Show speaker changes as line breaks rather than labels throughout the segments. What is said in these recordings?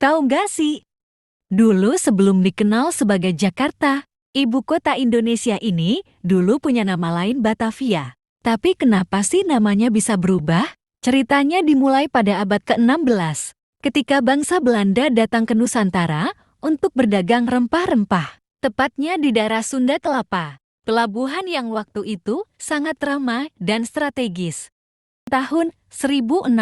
Tahu nggak sih? Dulu sebelum dikenal sebagai Jakarta, ibu kota Indonesia ini dulu punya nama lain Batavia. Tapi kenapa sih namanya bisa berubah? Ceritanya dimulai pada abad ke-16, ketika bangsa Belanda datang ke Nusantara untuk berdagang rempah-rempah. Tepatnya di daerah Sunda Kelapa, pelabuhan yang waktu itu sangat ramai dan strategis. Tahun 1619,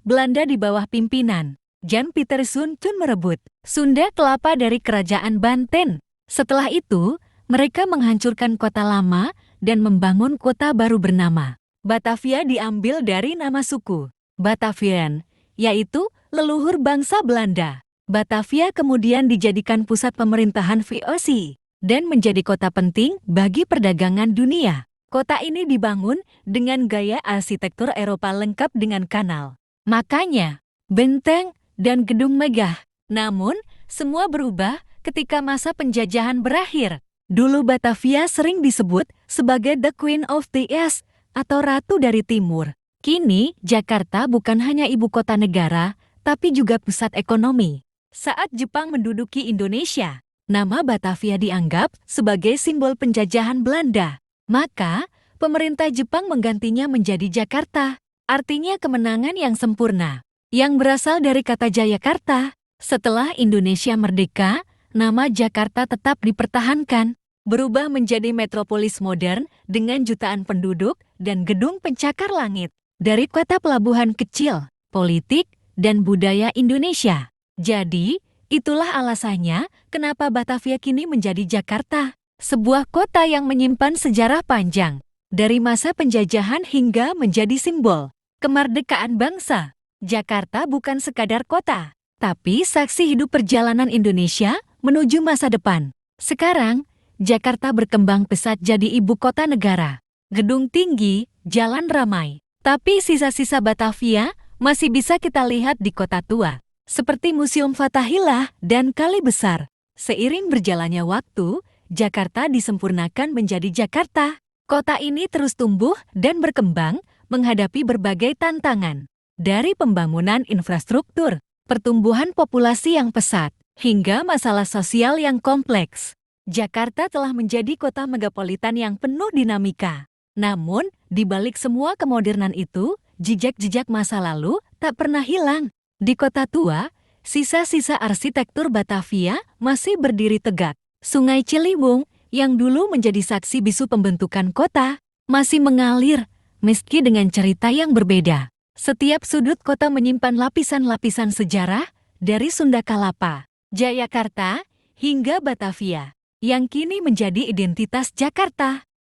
Belanda di bawah pimpinan Jan Pieterszoon Koen merebut Sunda Kelapa dari Kerajaan Banten. Setelah itu, mereka menghancurkan kota lama dan membangun kota baru bernama Batavia, diambil dari nama suku Batavian, yaitu leluhur bangsa Belanda. Batavia kemudian dijadikan pusat pemerintahan VOC dan menjadi kota penting bagi perdagangan dunia. Kota ini dibangun dengan gaya arsitektur Eropa lengkap dengan kanal, makanya benteng, dan gedung megah. Namun, semua berubah ketika masa penjajahan berakhir. Dulu Batavia sering disebut sebagai The Queen of the East atau Ratu dari Timur. Kini, Jakarta bukan hanya ibu kota negara, tapi juga pusat ekonomi. Saat Jepang menduduki Indonesia, nama Batavia dianggap sebagai simbol penjajahan Belanda. Maka, pemerintah Jepang menggantinya menjadi Jakarta, artinya kemenangan yang sempurna, yang berasal dari kata Jayakarta. Setelah Indonesia merdeka, nama Jakarta tetap dipertahankan, berubah menjadi metropolis modern dengan jutaan penduduk dan gedung pencakar langit. Dari kota pelabuhan kecil, politik, dan budaya Indonesia. Jadi, itulah alasannya kenapa Batavia kini menjadi Jakarta, sebuah kota yang menyimpan sejarah panjang, dari masa penjajahan hingga menjadi simbol kemerdekaan bangsa. Jakarta bukan sekadar kota, tapi saksi hidup perjalanan Indonesia menuju masa depan. Sekarang, Jakarta berkembang pesat jadi ibu kota negara. Gedung tinggi, jalan ramai. Tapi sisa-sisa Batavia masih bisa kita lihat di kota tua, seperti Museum Fathahillah dan Kali Besar. Seiring berjalannya waktu, Jakarta disempurnakan menjadi Jakarta. Kota ini terus tumbuh dan berkembang menghadapi berbagai tantangan. Dari pembangunan infrastruktur, pertumbuhan populasi yang pesat, hingga masalah sosial yang kompleks, Jakarta telah menjadi kota megapolitan yang penuh dinamika. Namun, di balik semua kemodernan itu, jejak-jejak masa lalu tak pernah hilang. Di kota tua, sisa-sisa arsitektur Batavia masih berdiri tegak. Sungai Ciliwung, yang dulu menjadi saksi bisu pembentukan kota, masih mengalir, meski dengan cerita yang berbeda. Setiap sudut kota menyimpan lapisan-lapisan sejarah, dari Sunda Kelapa, Jayakarta, hingga Batavia, yang kini menjadi identitas Jakarta.